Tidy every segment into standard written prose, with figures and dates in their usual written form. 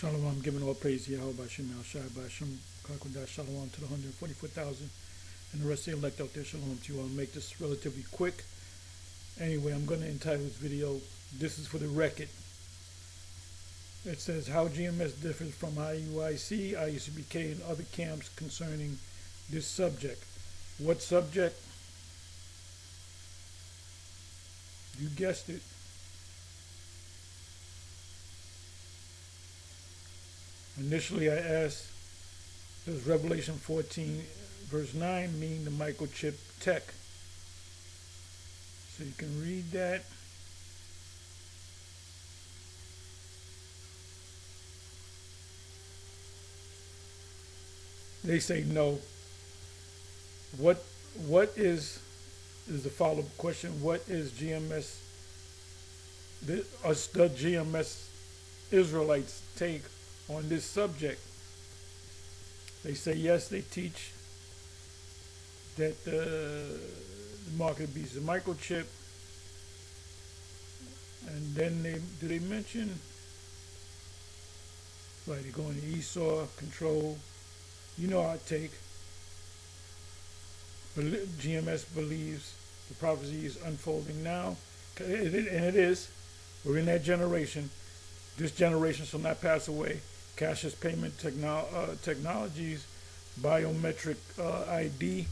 Shalom, giving all praise to Yahweh Bashem, Al Shai Bashem, Kakudah, Shalom to the 144,000 and the rest of the elect out there. Shalom to you. I'll make this relatively quick. Anyway, I'm going to entitle this video, "This is for the Record." It says, how GMS differs from IUIC, ISUPK, and other camps concerning this subject. What subject? You guessed it. Initially, I asked, does Revelation 14, verse 9 mean the microchip tech? So you can read that. They say no. What is the follow-up question? What is GMS? The GMS Israelites take on this subject? They say yes, they teach that the market beast is a microchip, and then they mention, right, they go into Esau, control. You know our take. GMS believes the prophecy is unfolding now, and it is. We're in that generation. This generation shall not pass away. Cashless payment technologies, biometric ID.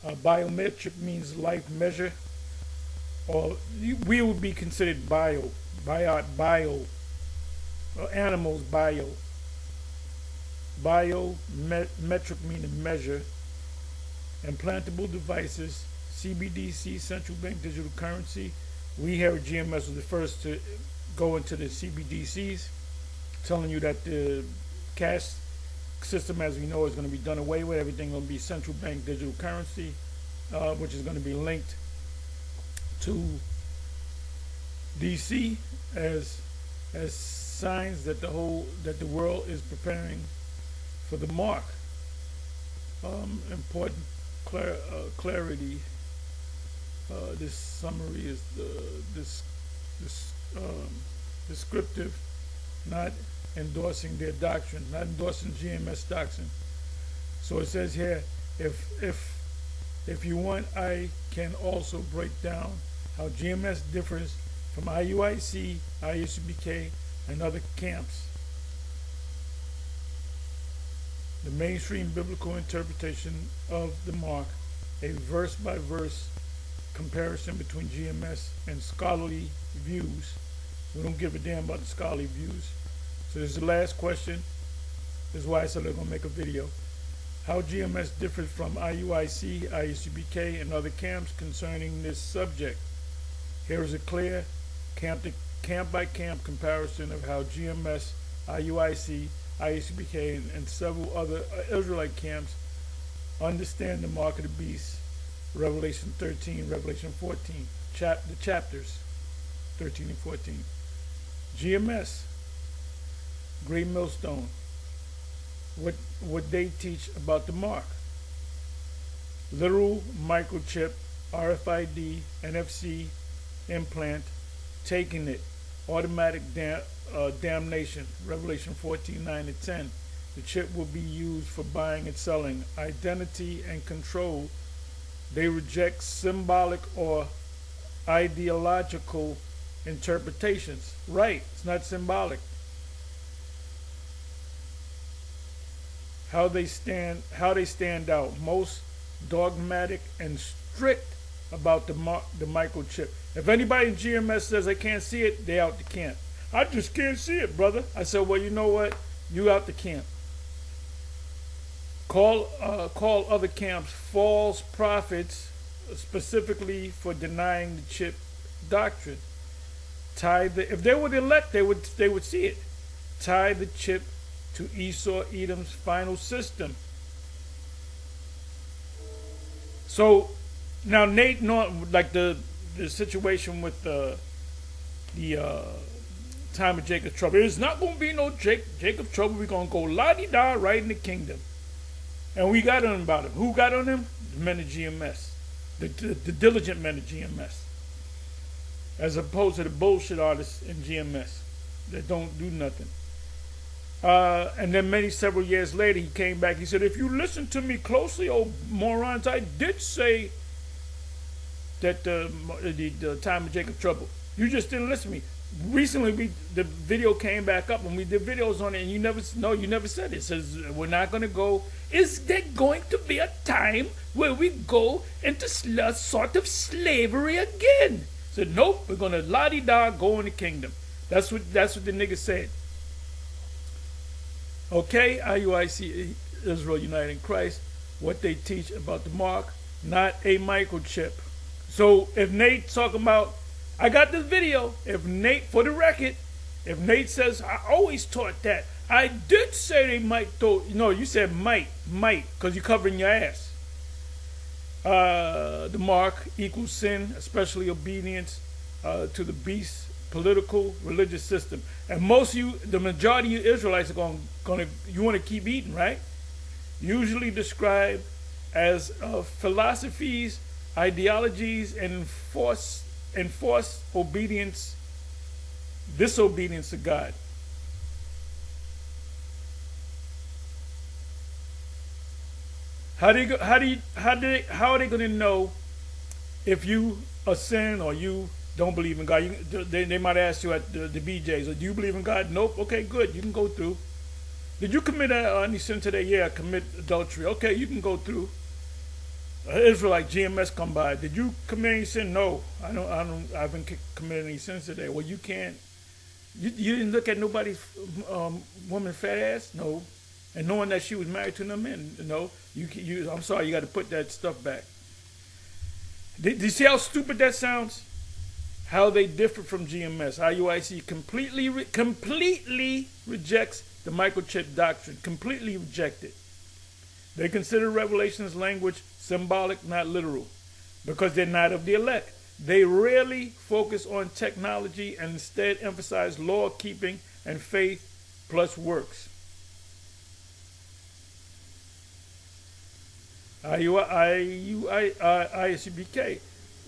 Biometric means life measure, or we would be considered animals bio. Biometric meaning measure. Implantable devices, CBDC, central bank digital currency. We here at GMS was the first to go into the CBDCs, telling you that the cash system as we know is going to be done away with. Everything going to be central bank digital currency, which is going to be linked to DC as signs that the world is preparing for the mark. Important clarity. This summary is descriptive, not endorsing their doctrine, not endorsing GMS doctrine. So it says here, if you want, I can also break down how GMS differs from IUIC, ISUPK, and other camps. The mainstream biblical interpretation of the mark, a verse-by-verse comparison between GMS and scholarly views. We don't give a damn about the scholarly views. So this is the last question. This is why I said I'm going to make a video. How GMS differs from IUIC, ISUPK, and other camps concerning this subject. Here is a clear camp-by-camp comparison of how GMS, IUIC, ISUPK, and several other Israelite camps understand the mark of the beast. Revelation 13, Revelation 14, the chapters 13 and 14. GMS, Great Millstone, what they teach about the mark. Literal microchip, RFID, NFC implant, taking it, automatic damnation, Revelation 14, 9 and 10. The chip will be used for buying and selling, identity and control. They reject symbolic or ideological interpretations. Right, it's not symbolic. How they stand out, most dogmatic and strict about the microchip. If anybody in GMS says they can't see it, they out the camp. I just can't see it, brother. I said, well, you know what? You out the camp. Call other camps false prophets, specifically for denying the chip doctrine. If they were the elect, they would see it. Tie the chip to Esau Edom's final system. So now Nate, like the situation with the time of Jacob's trouble. There's not going to be no Jacob's trouble. We're going to go la-di-da right in the kingdom. And we got on about him. Who got on him? The men of GMS. The diligent men of GMS. As opposed to the bullshit artists in GMS that don't do nothing. And then several years later, he came back. He said, if you listen to me closely, oh morons, I did say that the time of Jacob trouble. You just didn't listen to me. Recently, the video came back up, and we did videos on it, and you never said it. It says, we're not going to go. Is there going to be a time where we go into sort of slavery again? I said, nope, we're going to la-di-da go in the kingdom. That's what the nigga said. Okay, IUIC, Israel United in Christ, what they teach about the mark, not a microchip. So if Nate's talking about, I got this video, if Nate, for the record, if Nate says, I always taught that, I did say they might throw, no, you said might, because you're covering your ass. The mark equals sin, especially obedience to the beast, political, religious system. And most of you, the majority of Israelites are gonna you want to keep eating, right? Usually described as philosophies, ideologies, and enforce disobedience to God. How are they going to know if you a sin or you don't believe in God? They might ask you at the BJ's, do you believe in God? Nope. Okay, good. You can go through. Did you commit any sin today? Yeah, commit adultery. Okay, you can go through. Israelite GMS come by. Did you commit any sin? No, I haven't committed any sins today. Well, you can't. You didn't look at nobody's woman fat ass? No. And knowing that she was married to another man? No. I'm sorry, you got to put that stuff back. Did you see how stupid that sounds? How they differ from GMS. IUIC completely rejects the microchip doctrine. Completely reject it. They consider Revelation's language symbolic, not literal, because they're not of the elect. They rarely focus on technology and instead emphasize law keeping and faith plus works. ISUPK,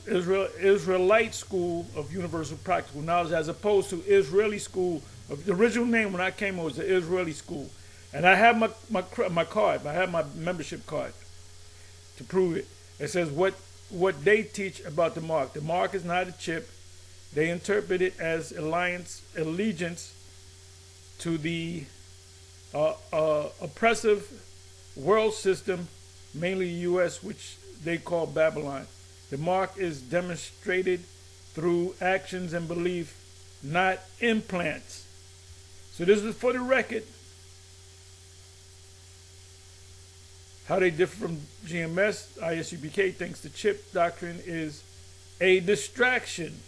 Israelite School of Universal Practical Knowledge, as opposed to Israeli School. The original name when I came was the Israeli School. And I have my card, I have my membership card to prove it. It says what they teach about the mark. The mark is not a chip. They interpret it as allegiance to the oppressive world system, mainly the U.S., which they call Babylon. The mark is demonstrated through actions and belief, not implants. So this is for the record. How they differ from GMS, ISUPK thinks the chip doctrine is a distraction.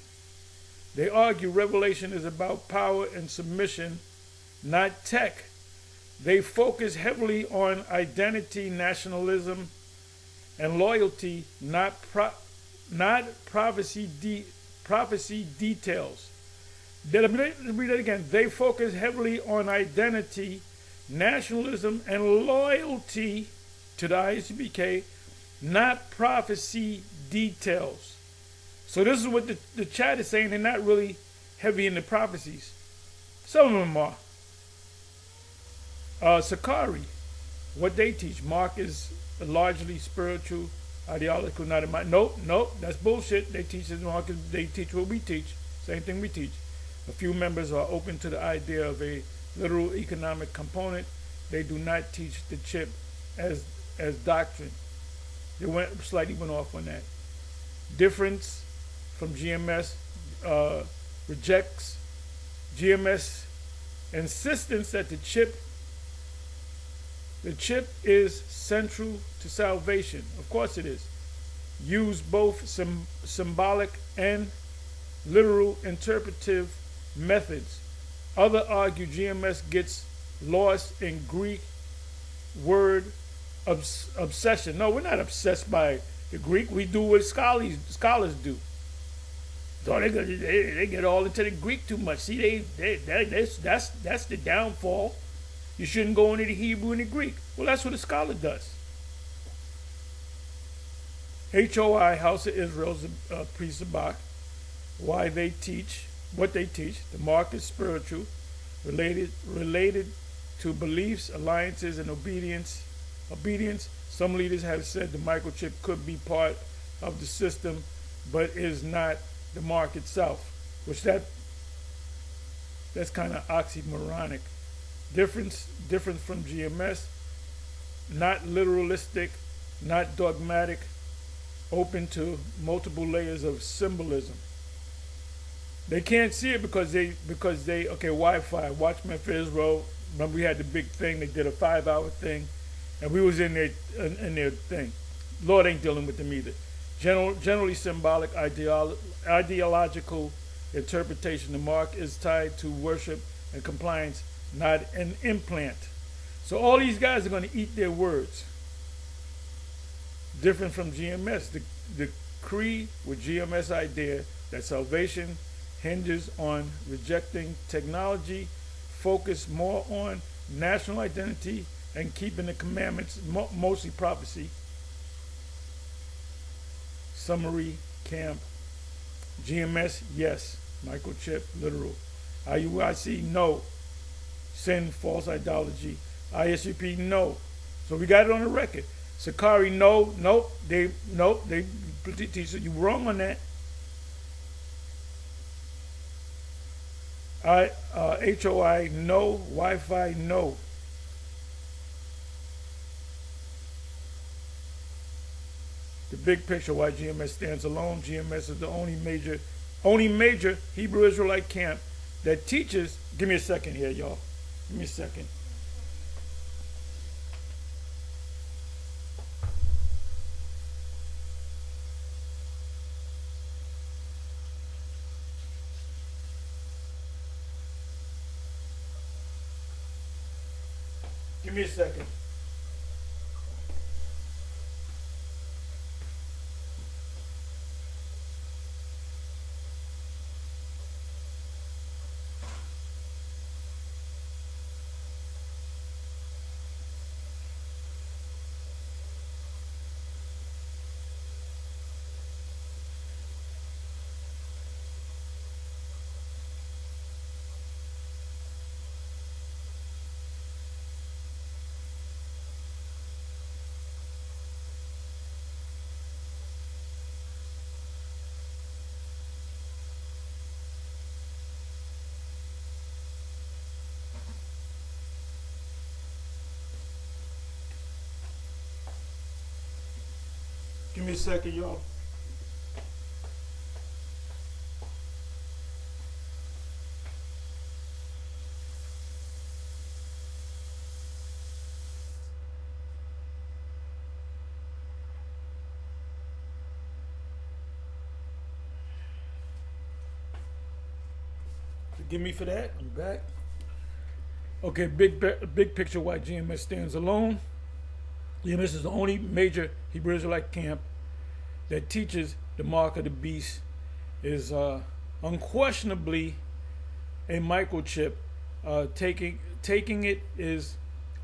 They argue Revelation is about power and submission, not tech. They focus heavily on identity, nationalism, and loyalty, not prophecy details. Let me read that again. They focus heavily on identity, nationalism, and loyalty to the ISUPK, not prophecy details. So this is what the chat is saying. They're not really heavy in the prophecies. Some of them are. Sakari, what they teach. Mark is largely spiritual, ideological, not in my. Nope, that's bullshit. They teach this Mark. They teach what we teach. Same thing we teach. A few members are open to the idea of a literal economic component. They do not teach the chip as doctrine. They slightly went off on that. Difference from GMS, rejects GMS insistence that the chip is central to salvation. Of course it is. Use both symbolic and literal interpretive methods. Others argue GMS gets lost in Greek word obsession. No, we're not obsessed by the Greek. We do what scholars do. So they get all into the Greek too much. See, that's the downfall. You shouldn't go into the Hebrew and the Greek. Well, that's what a scholar does. HOI, House of Israel's pre-Sabak, why they teach what they teach. The mark is spiritual, related to beliefs, alliances, and obedience. Some leaders have said the microchip could be part of the system, but is not the mark itself, which that's kind of oxymoronic. Different from GMS, not literalistic, not dogmatic, open to multiple layers of symbolism. They can't see it because they okay, Wi-Fi, Watchmen for Israel. Remember we had the big thing. They did a 5-hour thing, and we was in their thing. Lord ain't dealing with them either. Generally symbolic, ideological interpretation. The mark is tied to worship and compliance, not an implant. So all these guys are going to eat their words. Different from GMS. The creed with GMS idea that salvation hinges on rejecting technology, focus more on national identity and keeping the commandments, mostly prophecy. Summary, camp. GMS, yes. Microchip, literal. IUIC, no. Sin, false ideology. ISUPK, no. So we got it on the record. Sakari, no. They teach you wrong on that. HOI, no. Wi-Fi, no. The big picture, why GMS stands alone. GMS is the only major Hebrew Israelite camp that teaches. Give me a second here, y'all. Give me a second. Give me a second. Give me a second, y'all. Forgive me for that. I'm back. Okay, big picture why GMS stands alone. GMS is the only major Hebrew Israelite camp that teaches the mark of the beast is unquestionably a microchip. Taking it is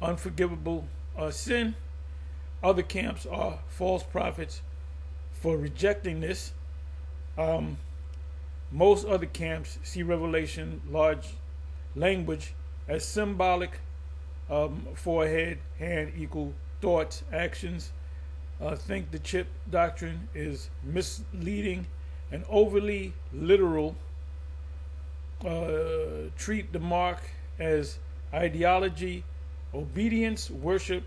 unforgivable sin. Other camps are false prophets for rejecting this. Most other camps see revelation, large language, as symbolic. Forehead, hand equal thoughts, actions. Think the chip doctrine is misleading and overly literal. Treat the mark as ideology, obedience, worship,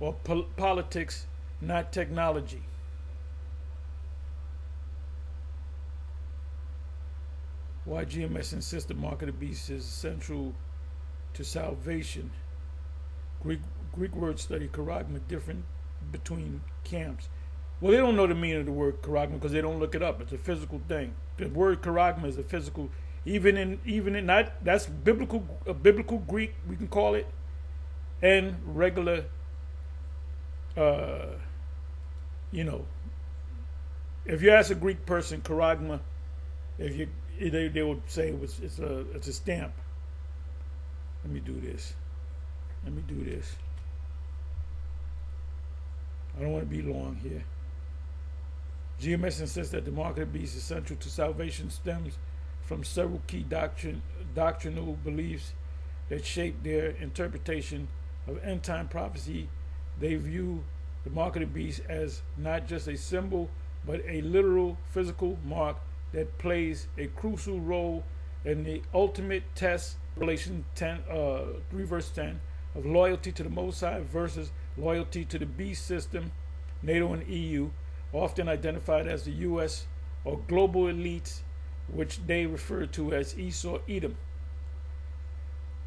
or politics, not technology. Why GMS insists the mark of the beast is central to salvation. Greek word study, charagma, different between camps. Well, they don't know the meaning of the word charagma because they don't look it up. It's a physical thing. The word charagma is a physical, even in that, that's biblical Greek, we can call it, and regular, if you ask a Greek person charagma, they would say it's a stamp. Let me do this. I don't want to be long here. GMS insists that the mark of the beast is central to salvation, stems from several key doctrinal beliefs that shape their interpretation of end-time prophecy. They view the mark of the beast as not just a symbol, but a literal physical mark that plays a crucial role in the ultimate test, Revelation 3 verse 10, of loyalty to the Most High versus loyalty to the beast system. NATO and EU, often identified as the U.S. or global elites, which they refer to as Esau Edom.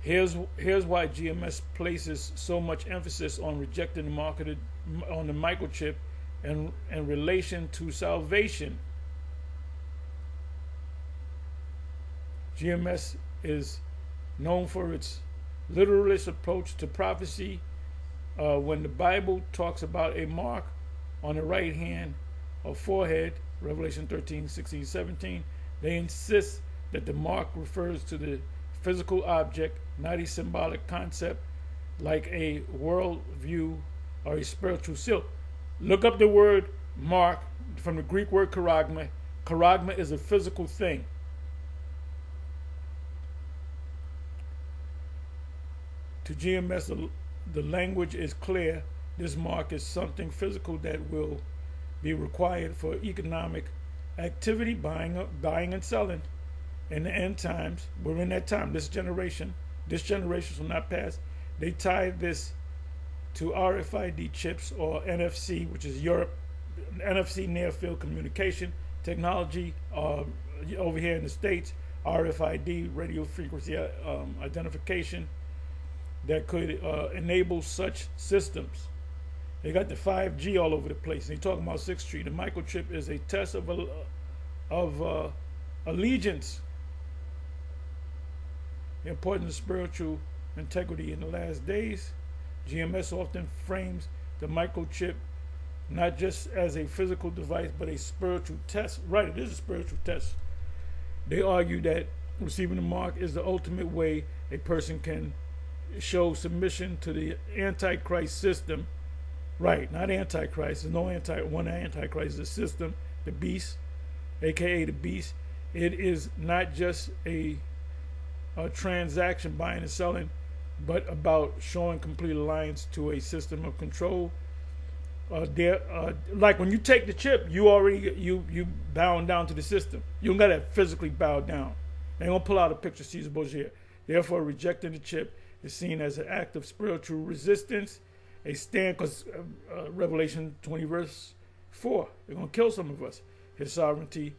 Here's why GMS places so much emphasis on rejecting the mark on the microchip and in relation to salvation. GMS is known for its literalist approach to prophecy. When the Bible talks about a mark on the right hand or forehead, Revelation 13, 16, 17, they insist that the mark refers to the physical object, not a symbolic concept like a world view or a spiritual seal. Look up the word mark from the Greek word charagma. Charagma is a physical thing. To GMS, the language is clear. This mark is something physical that will be required for economic activity, buying and selling. In the end times, we're in that time, this generation will not pass. They tie this to RFID chips or NFC, which is Europe, NFC near field communication technology. Over here in the States, RFID, radio frequency identification, that could enable such systems. They got the 5G all over the place. They talking about 6th Street. The microchip is a test of allegiance. The importance of spiritual integrity in the last days. GMS often frames the microchip not just as a physical device, but a spiritual test. Right, it is a spiritual test. They argue that receiving the mark is the ultimate way a person can show submission to the Antichrist system. Right, not Antichrist. There's no one Antichrist. The system, the beast, aka the beast. It is not just a transaction, buying and selling, but about showing complete alliance to a system of control. Like when you take the chip, you bowing down to the system. You don't gotta physically bow down. They ain't gonna pull out a picture of Caesar Borgia. Therefore, rejecting the chip is seen as an act of spiritual resistance, a stand, because Revelation 20 verse 4, they're going to kill some of us, his sovereignty.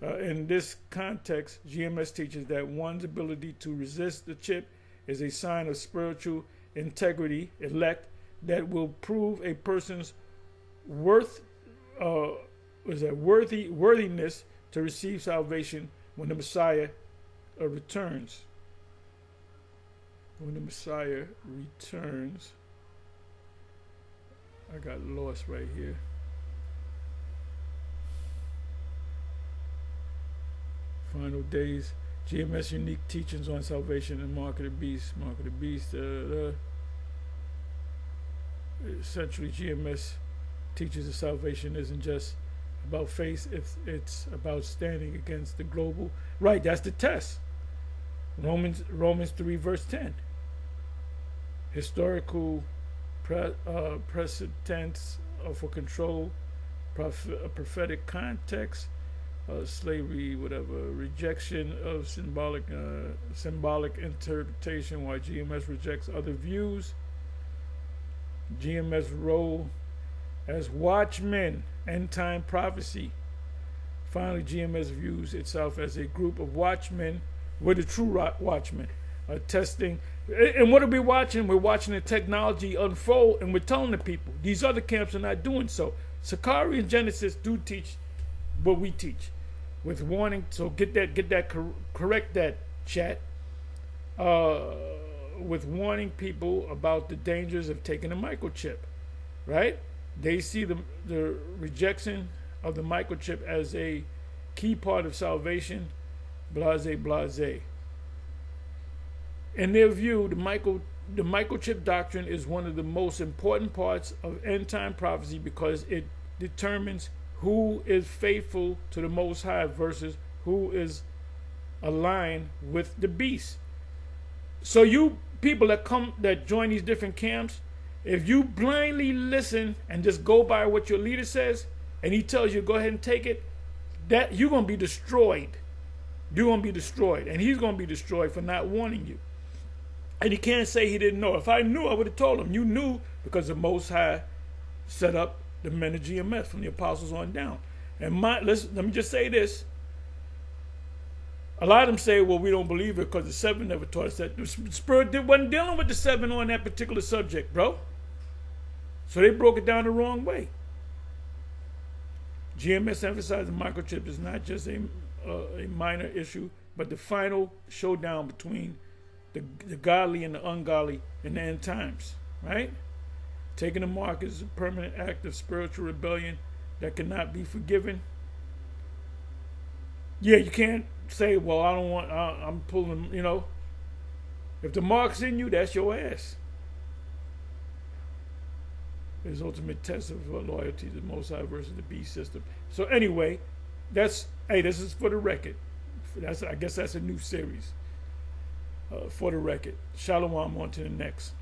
In this context, GMS teaches that one's ability to resist the chip is a sign of spiritual integrity, elect, that will prove a person's worthiness to receive salvation when the Messiah returns. When the Messiah returns, I got lost right here. Final days, GMS unique teachings on salvation and mark of the beast. Mark of the beast. Essentially, GMS teaches that salvation isn't just about faith; it's about standing against the global. Right, that's the test. Romans 3 verse 10. Historical precedents for control, prophetic context, slavery, whatever, rejection of symbolic interpretation, while GMS rejects other views. GMS role as watchmen, end time prophecy. Finally, GMS views itself as a group of watchmen. We're the true watchmen, testing. And what are we watching? We're watching the technology unfold, and we're telling the people. These other camps are not doing so. Sakari and Genesis do teach what we teach, with warning. So correct that, chat. With warning people about the dangers of taking a microchip, right? They see the rejection of the microchip as a key part of salvation. Blase. In their view, the microchip doctrine is one of the most important parts of end-time prophecy because it determines who is faithful to the Most High versus who is aligned with the beast. So you people that join these different camps, if you blindly listen and just go by what your leader says, and he tells you go ahead and take it, that you're gonna be destroyed. You're gonna be destroyed, and he's gonna be destroyed for not warning you. And he can't say he didn't know. If I knew, I would have told him. You knew because the Most High set up the men of GMS from the apostles on down. And let me just say this. A lot of them say, well, we don't believe it because the seven never taught us that. The Spirit wasn't dealing with the seven on that particular subject, bro. So they broke it down the wrong way. GMS emphasized the microchip is not just a minor issue, but the final showdown between the godly and the ungodly in the end times, right? Taking the mark is a permanent act of spiritual rebellion that cannot be forgiven. Yeah, you can't say, well, I don't want, I'm pulling, you know. If the mark's in you, that's your ass. It's ultimate test of loyalty to the Most High versus the beast system. So anyway, this is for the record. I guess that's a new series. For the record. Shalom, on to the next.